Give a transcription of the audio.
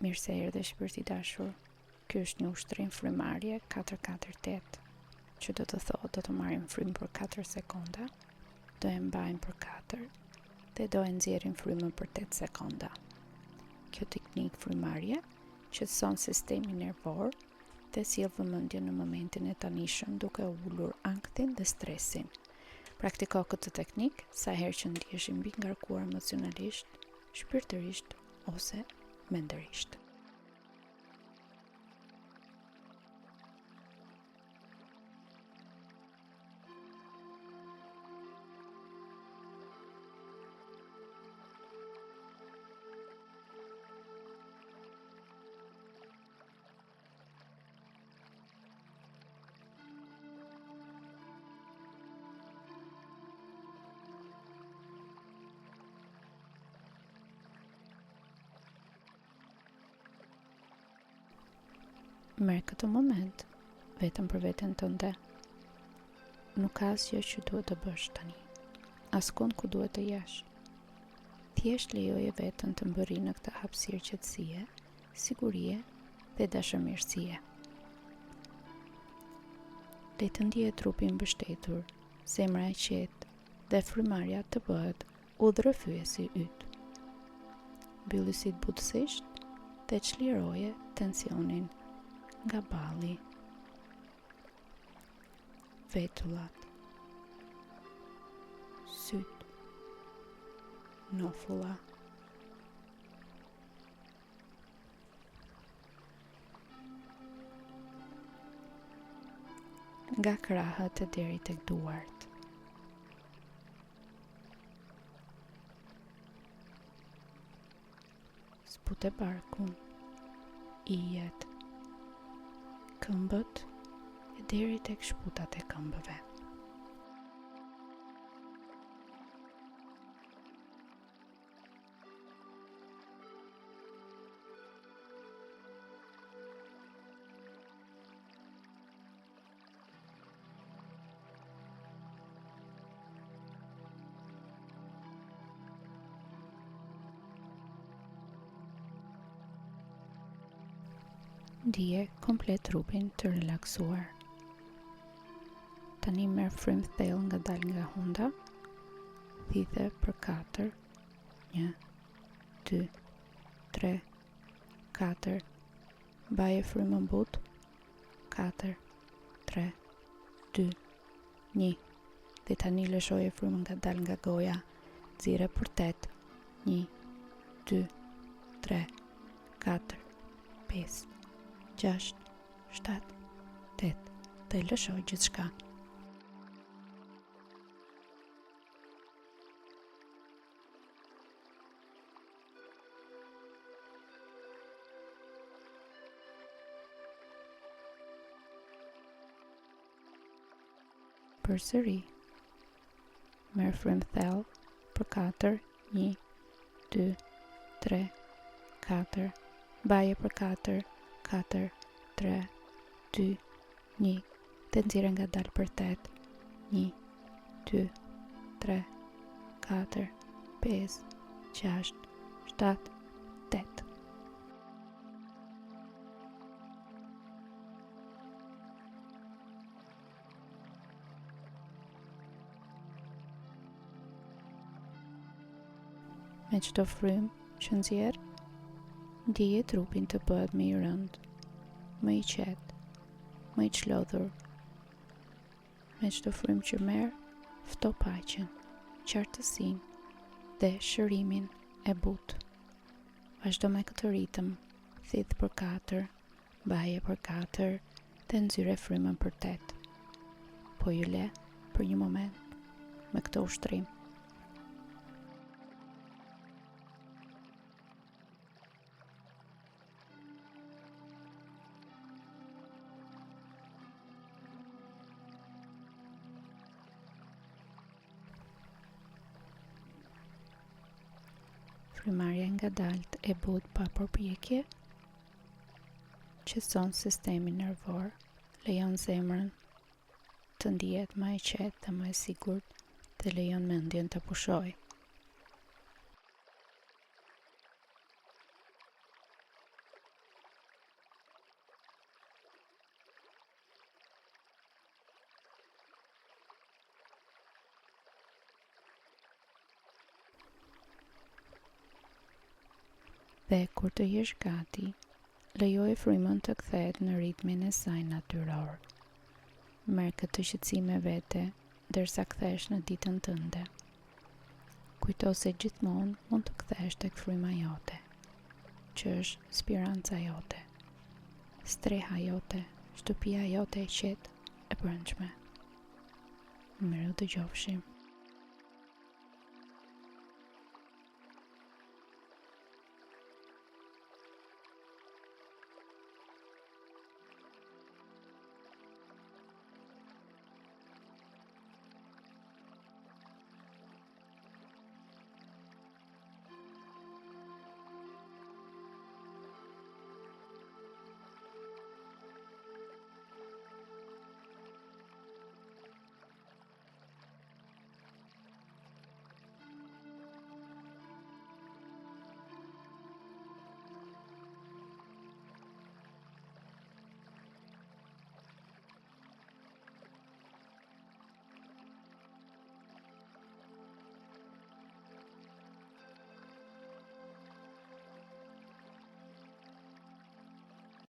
Mirë se erdhe shpirti dashur. Ky është një ushtrim frymarrje 448, që do të thotë do të marrim frym për 4 sekonda, do e mbajmë për 4 dhe do e nxjerrim frymën për 8 sekonda. Kjo teknikë frymarrje qetëson sistemin nervor dhe sjell vëmendjen në momentin e tanishëm duke ulur ankthin dhe stresin. Praktiko këtë teknikë sa herë që ndihesh i mbi ngarkuar emocionalisht, shpirtërisht ose mendërisht. Merë këtë moment vetëm për veten tënde. Nuk ka asgjë që duhet të bësh tani, askund ku duhet të jesh. Thjesht lejoje veten të mbërri në këtë hapësirë qetësie, sigurie dhe dashamirësie. Le të ndihet trupi i mbështetur, zemra e qetë dhe frymarrja të bëhet udhërrëfyesi yt. Mbylli syt butësisht dhe çliroje tensionin nga balli, vetullat, syt, nofulla. Nga krahët e deri tek duart. Spute barkun, ijet, këmbët e deri tek shputat e këmbëve. Ndije komplet trupin të relaksuar. Tani merr frym thellë nga hunda, thithe për 4, 1, 2, 3, 4, mbaje frymën but, 4, 3, 2, 1, dhe tani lëshoje frymën nga goja, nxirre për 8, 1, 2, 3, 4, 5, 6, 7, 8 dhe lëshoj gjithçka. Përsëri. Merr frym thellë për 4, 1, 2, 3, 4, mbaje për 4, 4, 3, 2, 1, dhe nxirre ngadalë për 8, 1, 2, 3, 4, 5, 6, 7, 8. Me çdo frym që nxjerr, ndije trupin të bëhet më i rënd, më i qetë, më i çlodhur. Me çdo frym që merr, fto paqen, qartësinë dhe shërimin e butë. Vazhdo me këtë ritëm, thith për 4, mbaje për 4 dhe nxyre frymën për 8. Po ju le për një moment me këtë ushtrim. Frymarrja ngadalt e butë pa përpjekje qetëson sistemin nervor, lejon zemrën të ndihet më e qetë dhe më e sigurt dhe lejon mendjen të pushojë. Dhe kur të jesh gati, lejoje frymën të kthehet në ritmin e saj natyror. Merr këtë shqetësim me vete derisa kthehesh në ditën tënde. Kujto se gjithmonë mund të kthehesh tek fryma jote, që është speranca jote, streha jote, shtëpia jote e qetë e brendshme. Miru dëgjofshim.